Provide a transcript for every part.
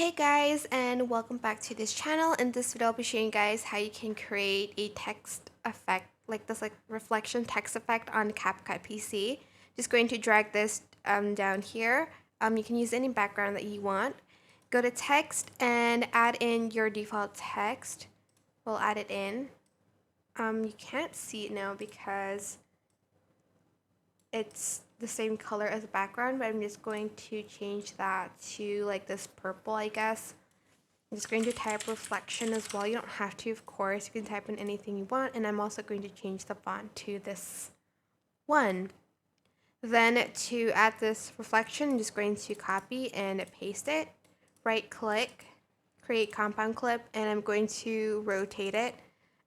Hey guys, and welcome back to this channel. In this video I'll be showing you guys how you can create a text effect like this, like reflection text effect on Capcut PC. Just going to drag this down here. You can use any background that you want. Go to text and add in your default text. We'll add it in. You can't see it now because it's the same color as the background, but I'm just going to change that to like this purple, I guess. I'm just going to type reflection as well. You don't have to, of course. You can type in anything you want, and I'm also going to change the font to this one. Then to add this reflection, I'm just going to copy and paste it. Right click, create compound clip, and I'm going to rotate it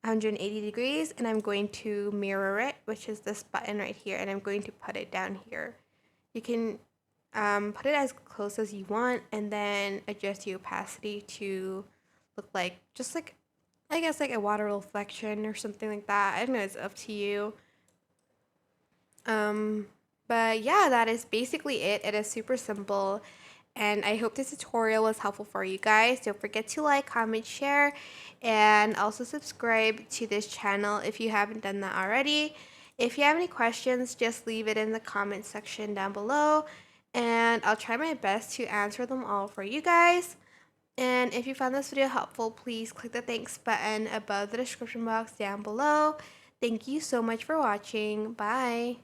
180 degrees, and I'm going to mirror it, which is this button right here, and I'm going to put it down here. You can put it as close as you want, and then adjust the opacity to look like just like, I guess, like a water reflection or something like that. I don't know, it's up to you. But yeah, that is basically it. It is super simple, and I hope this tutorial was helpful for you guys. Don't forget to like, comment, share, and also subscribe to this channel if you haven't done that already. If you have any questions, just leave it in the comment section down below, and I'll try my best to answer them all for you guys. And if you found this video helpful, please click the thanks button above the description box down below. Thank you so much for watching. Bye.